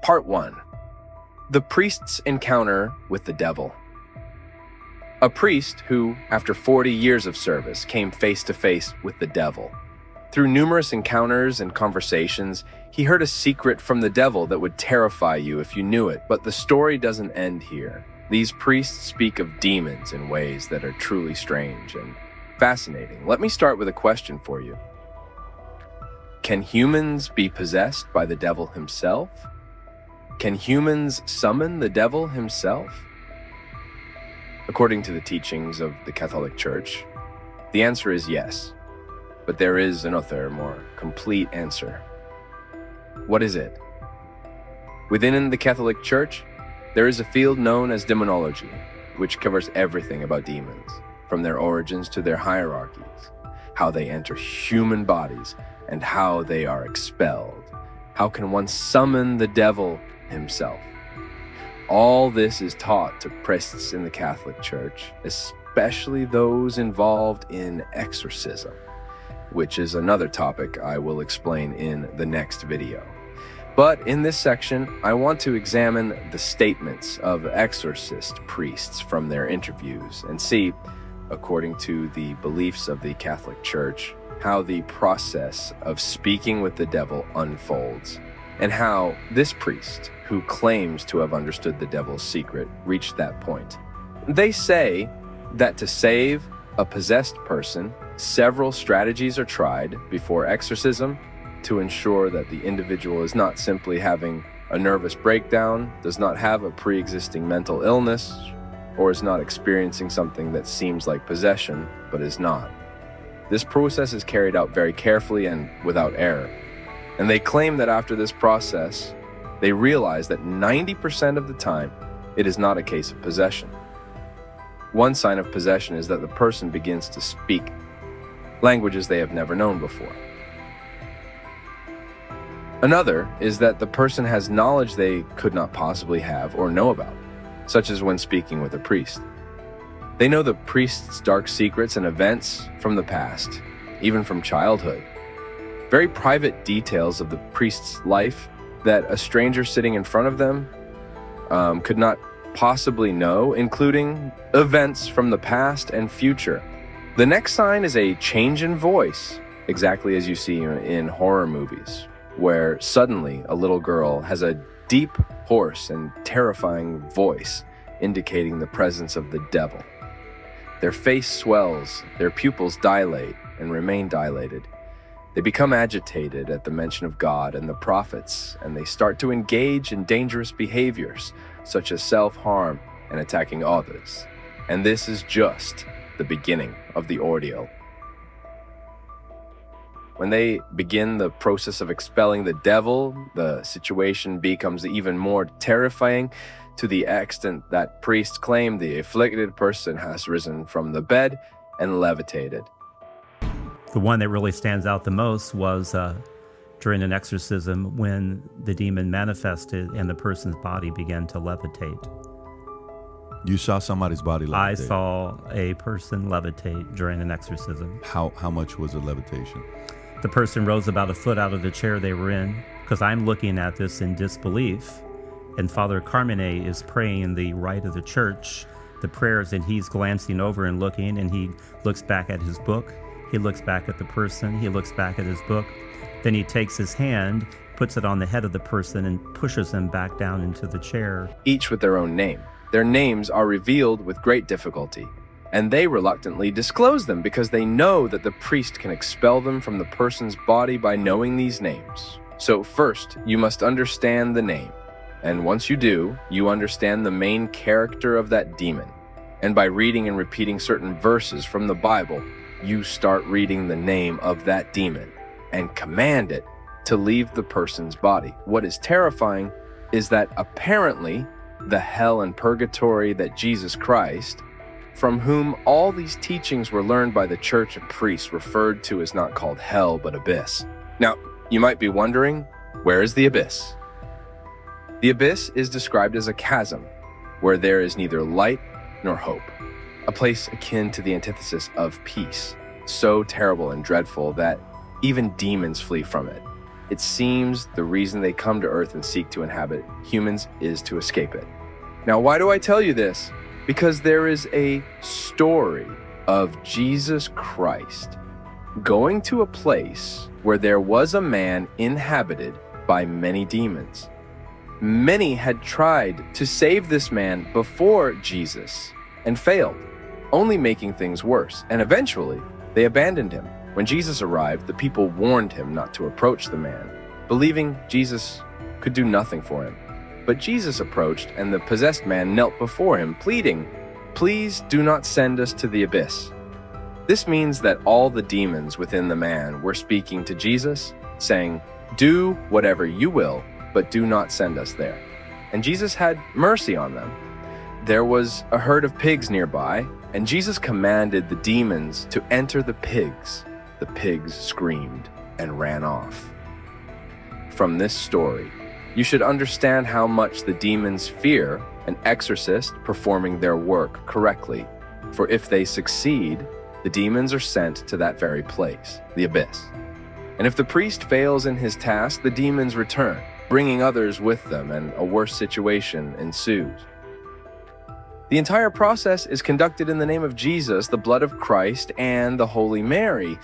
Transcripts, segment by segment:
Part 1. The priest's encounter with the devil. A priest who, after 40 years of service, came face to face with the devil. Through numerous encounters and conversations, he heard a secret from the devil that would terrify you if you knew it, but the story doesn't end here. These priests speak of demons in ways that are truly strange and fascinating. Let me start with a question for you. Can humans be possessed by the devil himself? Can humans summon the devil himself? According to the teachings of the Catholic Church, the answer is yes. But there is another, more complete answer. What is it? Within the Catholic Church, there is a field known as Demonology, which covers everything about demons, from their origins to their hierarchies, how they enter human bodies, and how they are expelled. How can one summon the devil himself? All this is taught to priests in the Catholic Church, especially those involved in exorcism, which is another topic I will explain in the next video. But in this section, I want to examine the statements of exorcist priests from their interviews and see, according to the beliefs of the Catholic Church, how the process of speaking with the devil unfolds, and how this priest, who claims to have understood the devil's secret, reached that point. They say that to save a possessed person, several strategies are tried before exorcism to ensure that the individual is not simply having a nervous breakdown, does not have a pre-existing mental illness, or is not experiencing something that seems like possession, but is not. This process is carried out very carefully and without error. And they claim that after this process, they realize that 90% of the time, it is not a case of possession. One sign of possession is that the person begins to speak languages they have never known before. Another is that the person has knowledge they could not possibly have or know about, such as when speaking with a priest. They know the priest's dark secrets and events from the past, even from childhood. Very private details of the priest's life that a stranger sitting in front of them could not possibly know, including events from the past and future. The next sign is a change in voice, exactly as you see in horror movies, where suddenly a little girl has a deep, hoarse, and terrifying voice, indicating the presence of the devil. Their face swells, their pupils dilate and remain dilated. They become agitated at the mention of God and the prophets, and they start to engage in dangerous behaviors, such as self-harm and attacking others. And this is just the beginning of the ordeal. When they begin the process of expelling the devil, the situation becomes even more terrifying, to the extent that priests claim the afflicted person has risen from the bed and levitated. The one that really stands out the most was during an exorcism when the demon manifested and the person's body began to levitate. You saw somebody's body levitate? I saw a person levitate during an exorcism. How much was the levitation? The person rose about a foot out of the chair they were in, because I'm looking at this in disbelief, and Father Carmine is praying in the right of the church, the prayers, and he's glancing over and looking, and he looks back at his book. He looks back at the person, he looks back at his book, then he takes his hand, puts it on the head of the person, and pushes them back down into the chair. Each with their own name. Their names are revealed with great difficulty, and they reluctantly disclose them because they know that the priest can expel them from the person's body by knowing these names. So first, you must understand the name, and once you do, you understand the main character of that demon. And by reading and repeating certain verses from the Bible, you start reading the name of that demon and command it to leave the person's body. What is terrifying is that apparently the hell and purgatory that Jesus Christ, from whom all these teachings were learned by the church and priests, referred to as not called hell but abyss. Now, you might be wondering, where is the abyss? The abyss is described as a chasm where there is neither light nor hope, a place akin to the antithesis of peace, so terrible and dreadful that even demons flee from it. It seems the reason they come to Earth and seek to inhabit humans is to escape it. Now, why do I tell you this? Because there is a story of Jesus Christ going to a place where there was a man inhabited by many demons. Many had tried to save this man before Jesus and failed, only making things worse, and eventually they abandoned him. When Jesus arrived, the people warned him not to approach the man, believing Jesus could do nothing for him. But Jesus approached, and the possessed man knelt before him, pleading, "Please do not send us to the abyss." This means that all the demons within the man were speaking to Jesus, saying, "Do whatever you will, but do not send us there." And Jesus had mercy on them. There was a herd of pigs nearby, and Jesus commanded the demons to enter the pigs. The pigs screamed and ran off. From this story, you should understand how much the demons fear an exorcist performing their work correctly. For if they succeed, the demons are sent to that very place, the abyss. And if the priest fails in his task, the demons return, bringing others with them, and a worse situation ensues. The entire process is conducted in the name of Jesus, the blood of Christ, and the Holy Mary.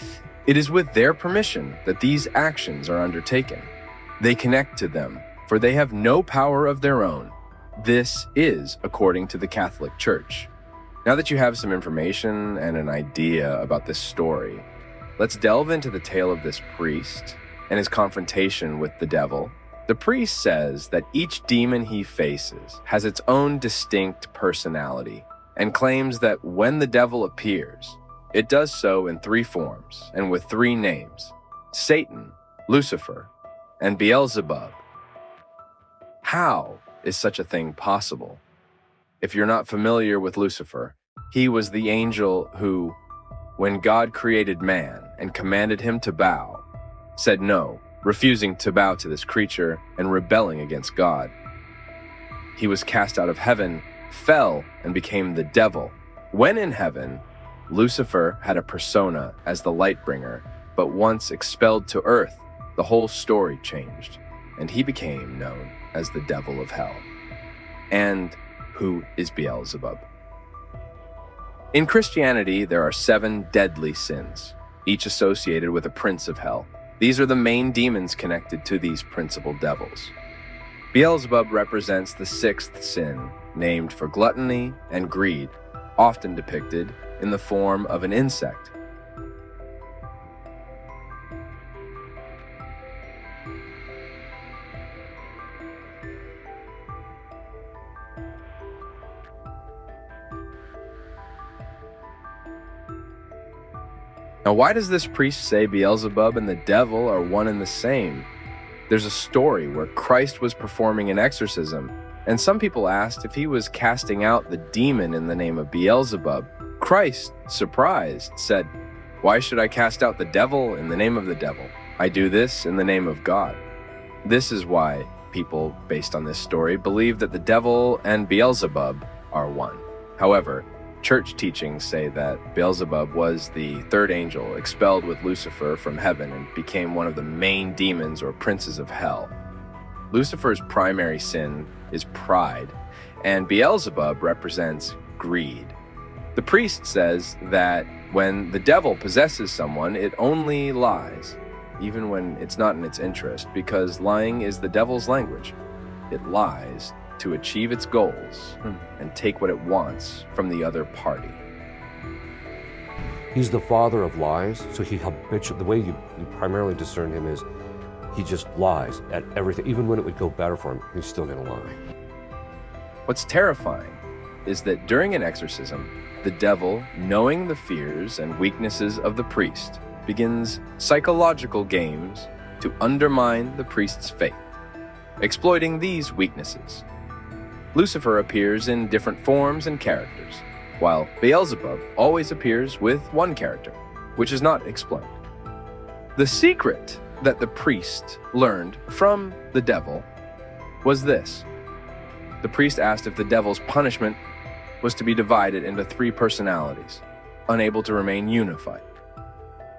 It is with their permission that these actions are undertaken. They connect to them, for they have no power of their own. This is according to the Catholic Church. Now that you have some information and an idea about this story, let's delve into the tale of this priest and his confrontation with the devil. The priest says that each demon he faces has its own distinct personality and claims that when the devil appears, it does so in 3 forms and with 3 names: Satan, Lucifer, and Beelzebub. How is such a thing possible? If you're not familiar with Lucifer, he was the angel who, when God created man and commanded him to bow, said no, refusing to bow to this creature and rebelling against God. He was cast out of heaven, fell, and became the devil. When in heaven, Lucifer had a persona as the light bringer, but once expelled to earth, the whole story changed, and he became known as the devil of hell. And who is Beelzebub? In Christianity, there are 7 deadly sins, each associated with a prince of hell. These are the main demons connected to these principal devils. Beelzebub represents the 6th sin, named for gluttony and greed, often depicted in the form of an insect. Now, why does this priest say Beelzebub and the devil are one and the same? There's a story where Christ was performing an exorcism, and some people asked if he was casting out the demon in the name of Beelzebub. Christ, surprised, said, "Why should I cast out the devil in the name of the devil? I do this in the name of God." This is why people, based on this story, believe that the devil and Beelzebub are one. However, church teachings say that Beelzebub was the 3rd angel expelled with Lucifer from heaven and became one of the main demons or princes of hell. Lucifer's primary sin is pride, and Beelzebub represents greed. The priest says that when the devil possesses someone, it only lies, even when it's not in its interest, because lying is the devil's language. It lies to achieve its goals and take what it wants from the other party. He's the father of lies, so the way you primarily discern him is he just lies at everything. Even when it would go better for him, he's still going to lie. What's terrifying is that during an exorcism, the devil, knowing the fears and weaknesses of the priest, begins psychological games to undermine the priest's faith, exploiting these weaknesses. Lucifer appears in different forms and characters, while Beelzebub always appears with one character, which is not explained. The secret that the priest learned from the devil was this. The priest asked if the devil's punishment was to be divided into 3 personalities, unable to remain unified.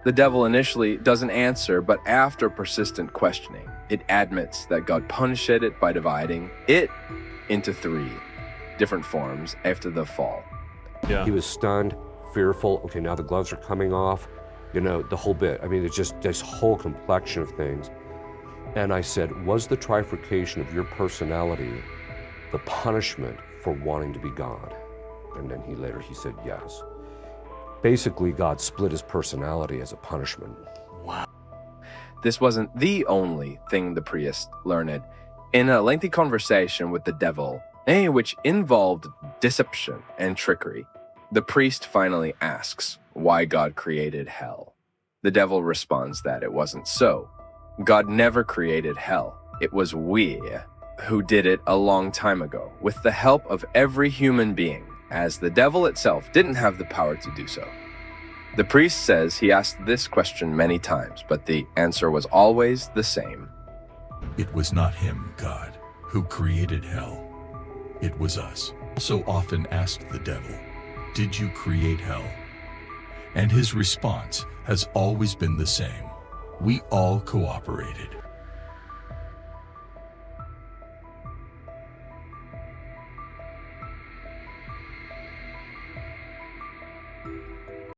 The devil initially doesn't answer, but after persistent questioning, it admits that God punished it by dividing it into 3 different forms after the fall. Yeah. He was stunned, fearful. Okay, now the gloves are coming off. You know, the whole bit. I mean, it's just this whole complexion of things. And I said, was the trifurcation of your personality the punishment for wanting to be God? And then he said yes. Basically, God split his personality as a punishment. This wasn't the only thing the priest learned. In a lengthy conversation with the devil, which involved deception and trickery, the priest finally asks why God created hell. The devil responds that it wasn't so. God never created hell. It was we who did it a long time ago, with the help of every human being, as the devil itself didn't have the power to do so. The priest says he asked this question many times, but the answer was always the same. It was not him, God, who created hell. It was us. So often asked the devil, "Did you create hell?" And his response has always been the same. We all cooperated.